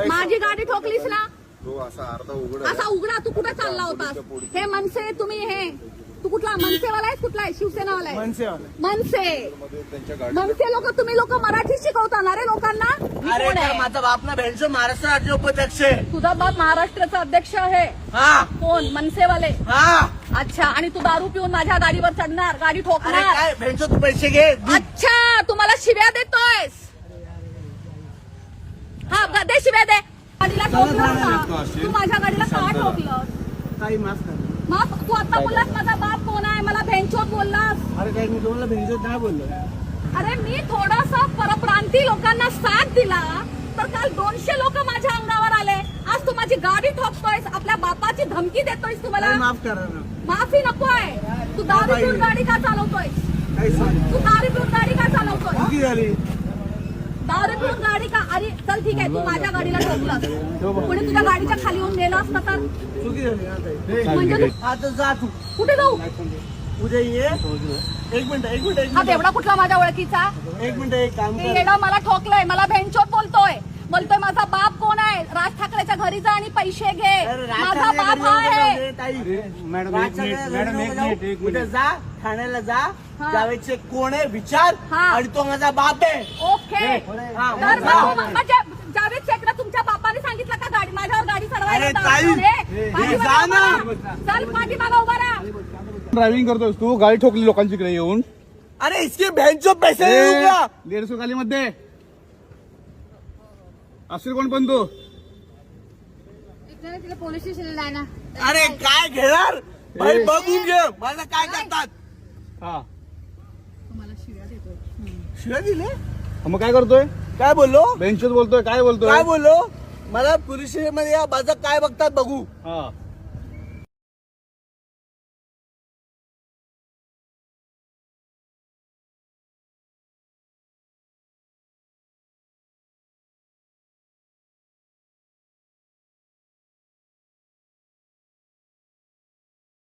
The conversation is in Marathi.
माझी गाडी ठोकलीस ना, तो असा अर्धा उघड असा उघडा. तू कुठे चालला होतास? हे मनसे तुम्ही हे तू कुठला मनसेवाला आहेस? कुठला आहे? शिवसेनावाला आहे? मनसे. मनसे लोक तुम्ही लोक मराठी शिकवता रे लोकांना? अरे तर माझा बाप ना भेंडचो महाराष्ट्र राज्य उपाध्यक्ष आहे. तुझा बाप महाराष्ट्राचा अध्यक्ष आहे? हा. कोण? मनसेवाले? हा. अच्छा. आणि तू दारू पिऊन माझ्या गाडीवर चढणार, गाडी अरे ठोकणार? काय भेंडचो तू पैसे घे. अच्छा, तू मला शिव्या देतोयस? हा दे शिव्या दे. गाडीला ठोकलं का? तू माझ्या गाडीला का ठोकलं? काही माफ कर. मग तू आता बोललास माझा बाप कोण आहे, मला भेंचोत बोललास. अरे काय मी तुम्हाला भेंडचोद नाही बोललो. अरे मी थोडासा परप्रांती लोकांना साथ दिला तर काल 200 लोक माझ्या अंगावर आले. आज तू माझी गाडी ठोकतोयस, आपल्या बापाची धमकी देतोयस. तू मला माफ करा ना. माफी नकोय. तू दारू पिऊन गाडी का चालवतोयस? काही सांग. तू दारू पिऊन गाडी का चालवतोय? चुकी झाली. दारू पिऊन गाडी का? अरे चल ठीक आहे, तू माझ्या गाडीला ठोकलास, कोणी तुझ्या गाडीच्या खाली येऊन गेलं असतं तर? चुकी झाली ना ताई. म्हणजे तू आता जा तू. कुठे जाऊ? उद्या ये. एक मिनिट. हा तेवढा कुठला माझ्या ओळखीचा? एक मिनिट एक काम ते कर. येडा मला ठोकलंय, मला भेंचोत बोलतोय माझा बाप कोण आहे? राज ठाकरेच्या घरी जा आणि पैसे घे. अरे माझा बाप हा आहे. मॅडम उद्या जा ठाण्याला जा. जावेदचे कोण आहे विचार. हा. आणि तो माझा बाप आहे. ओके. हा, तर जा. म्हणजे जावेद शेखला तुमच्या बापाने सांगितलं का गाडी माझ्यावर गाडी चढवायला? अरे दारू ताई, पिऊन ये. पाठीमागे जा ना. उभा राहा. चल पाठीमागे उभा राहा. ड्रायव्हिंग करतोस तू, गाडी ठोकली लोकांच्याकडे येऊन. अरे इसके भेंडचो पैसे देऊ का? 150 खाली मध्ये असेल कोण पण तू. तिला पोलीस स्टेशनला आहे ना. अरे काय घेणार भाई बघून घे मला काय करतात. हा शिव्या दिले. मग काय करतोय? काय बोललो बेंचच बोलतोय, काय बोलतोय? काय बोललो मला पोलीस स्टेशन मध्ये या माझं काय बघतात बघू. हा